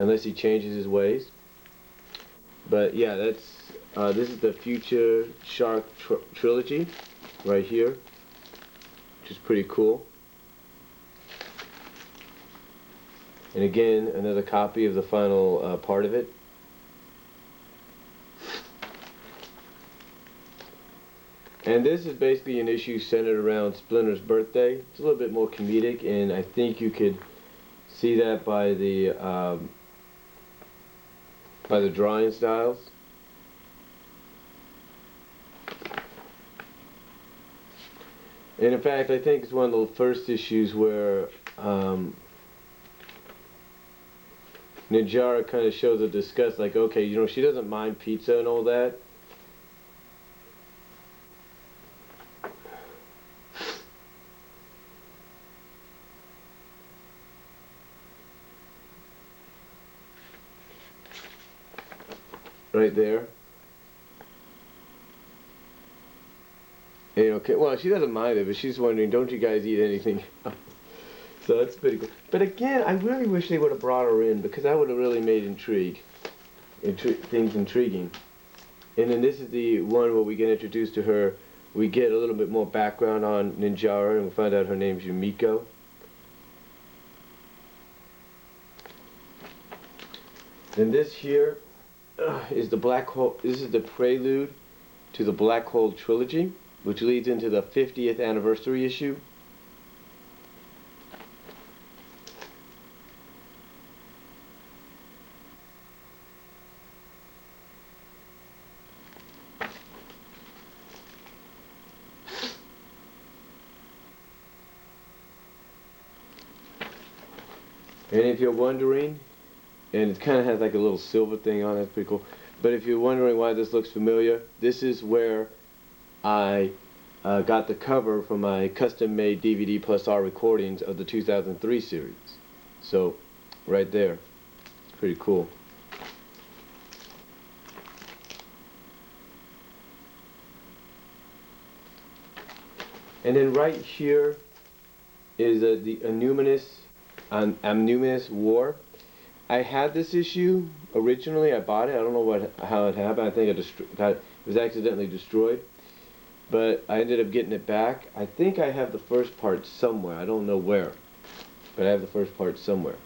unless he changes his ways. But yeah, this is the Future Shark trilogy right here, which is pretty cool. And again, another copy of the final part of it. And this is basically an issue centered around Splinter's birthday. It's a little bit more comedic, and I think you could see that by the drawing styles. And in fact, I think it's one of the first issues where Ninjara kind of shows a disgust, like, okay, you know, she doesn't mind pizza and all that. Right there. And, okay, well, she doesn't mind it, but she's wondering, don't you guys eat anything? So that's pretty cool. But again, I really wish they would have brought her in, because that would have really made things intriguing. And then this is the one where we get introduced to her. We get a little bit more background on Ninjara, and we find out her name's Yumiko. Then this here is the Black Hole. This is the prelude to the Black Hole trilogy, which leads into the 50th anniversary issue. And if you're wondering, and it kind of has like a little silver thing on it, it's pretty cool. But if you're wondering why this looks familiar, this is where I got the cover for my custom-made DVD plus R recordings of the 2003 series. So, right there. It's pretty cool. And then right here is the Annuminous War. I had this issue originally. I bought it. I don't know how it happened. I think it was accidentally destroyed. But I ended up getting it back. I think I have the first part somewhere. I don't know where. But I have the first part somewhere.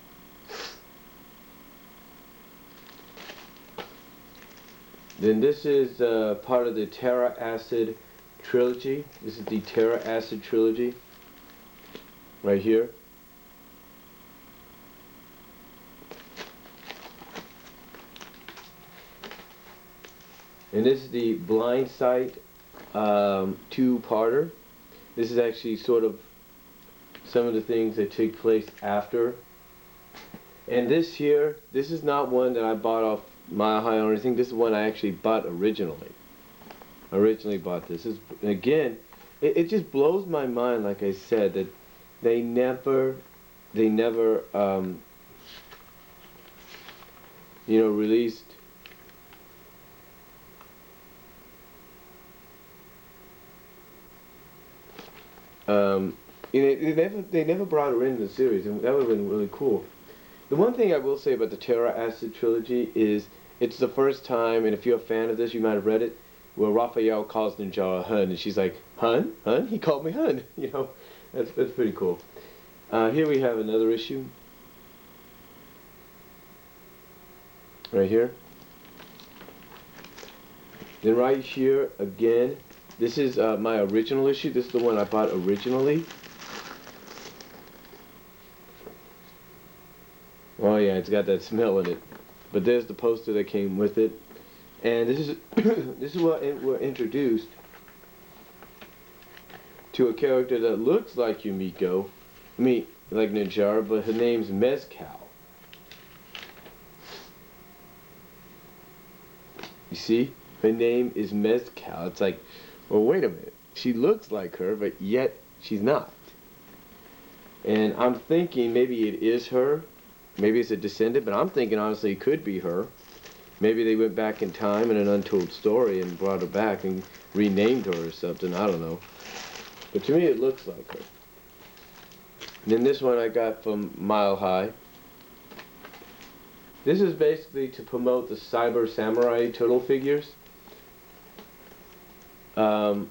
Then this is part of the Terra Acid trilogy. This is the Terra Acid trilogy. Right here. And this is the Blind Sight two-parter. This is actually sort of some of the things that take place after. And this here, this is not one that I bought off Mile High or anything. This is one I actually bought originally. Originally bought this. Again, it just blows my mind, like I said, that they never you know, released they never brought her into the series, and that would have been really cool. The one thing I will say about the Terra Acid trilogy is it's the first time, and if you're a fan of this, you might have read it, where Raphael calls Ninjara Hun, and she's like, Hun? Hun? He called me Hun. You know, that's pretty cool. Here we have another issue. Right here. Then right here, again, this is my original issue. This is the one I bought originally. Oh yeah, it's got that smell in it. But there's the poster that came with it. And this is this is what we're introduced to a character that looks like Yumiko. I mean, like Ninjara, but her name's Mezcal. You see? Her name is Mezcal. It's like, well, wait a minute. She looks like her, but yet she's not. And I'm thinking maybe it is her. Maybe it's a descendant, but I'm thinking honestly it could be her. Maybe they went back in time in an untold story and brought her back and renamed her or something. I don't know. But to me it looks like her. And then this one I got from Mile High. This is basically to promote the Cyber Samurai Turtle figures. Um,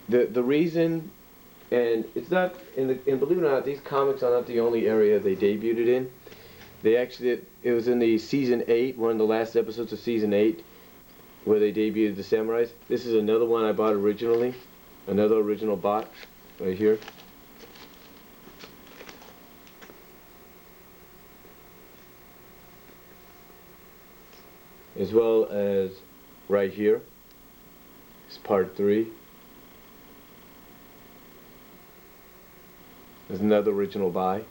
the reason, and it's not, and believe it or not, these comics are not the only area they debuted in. They actually, it was in the season 8, one of the last episodes of season 8, where they debuted the samurais. This is another one I bought originally, another original bot right here. As well as right here, it's part 3. There's another original buy.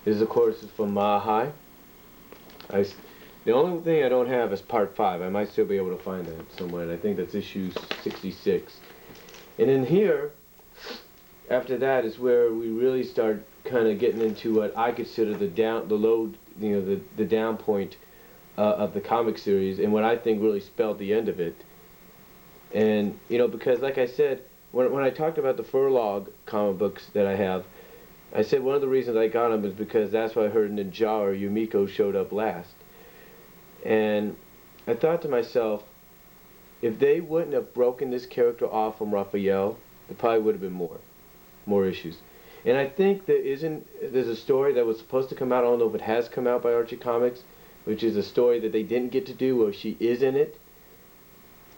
This, of course, is from Mahai. The only thing I don't have is part 5. I might still be able to find that somewhere, and I think that's issue 66. And in here, after that, is where we really start kind of getting into what I consider the down point of the comic series, and what I think really spelled the end of it. And because like I said, when I talked about the Furlong comic books that I have, I said one of the reasons I got them is because that's why I heard Ninjara Yumiko showed up last. And I thought to myself, if they wouldn't have broken this character off from Raphael, there probably would have been more issues. And I think there's a story that was supposed to come out, I don't know if it has come out by Archie Comics, which is a story that they didn't get to do where she is in it.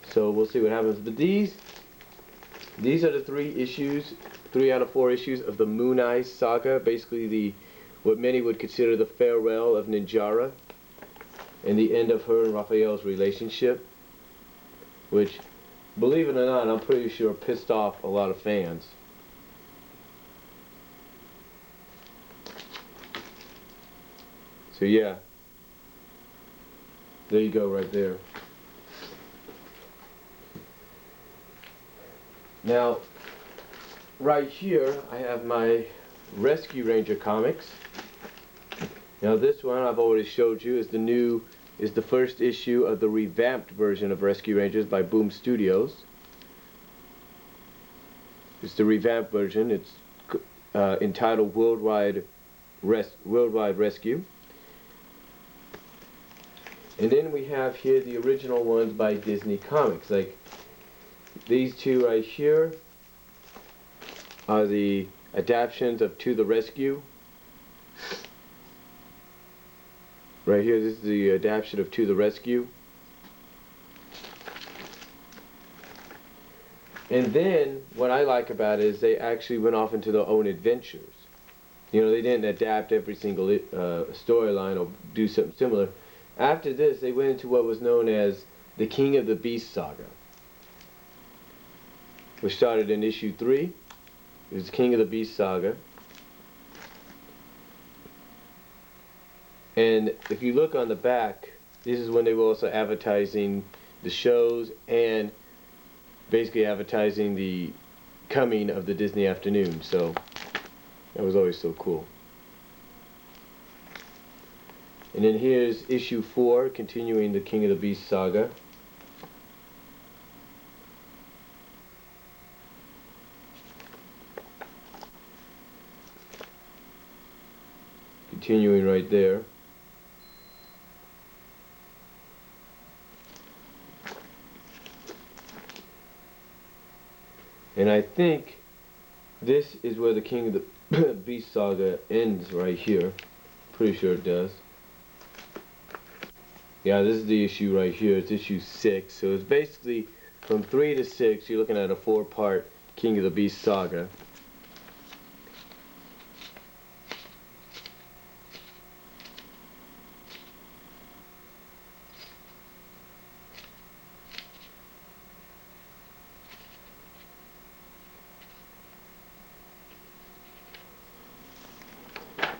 So we'll see what happens. But these are the 3 out of 4 issues of the Moon Eyes saga, basically what many would consider the farewell of Ninjara, and the end of her and Raphael's relationship, which, believe it or not, I'm pretty sure pissed off a lot of fans. So yeah, there you go right there. Now, right here, I have my Rescue Ranger comics. Now this one I've already showed you is the first issue of the revamped version of Rescue Rangers by Boom Studios. It's the revamped version. It's entitled Worldwide Rescue. And then we have here the original ones by Disney Comics. Like these two right here are the adaptations of To the Rescue. Right here, this is the adaptation of To the Rescue. And then, what I like about it is they actually went off into their own adventures. They didn't adapt every single storyline or do something similar. After this, they went into what was known as the King of the Beast saga, which started in issue 3. It was the King of the Beast saga. And if you look on the back, this is when they were also advertising the shows and basically advertising the coming of the Disney afternoon. So that was always so cool. And then here's issue 4, continuing the King of the Beast saga. Continuing right there. And I think this is where the King of the Beast saga ends right here. Pretty sure it does. Yeah, this is the issue right here. It's issue 6. So it's basically from 3 to 6. You're looking at a 4-part King of the Beast saga.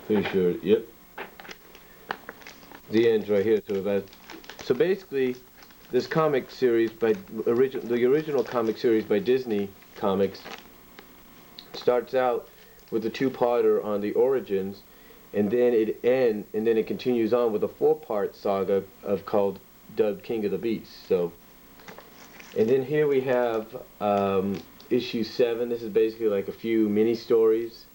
Pretty sure, yep. The end's right here. So basically, this comic series the original comic series by Disney Comics starts out with a 2-parter on the origins, and then it continues on with a 4-part saga called dubbed King of the Beast. So, and then here we have issue 7. This is basically like a few mini stories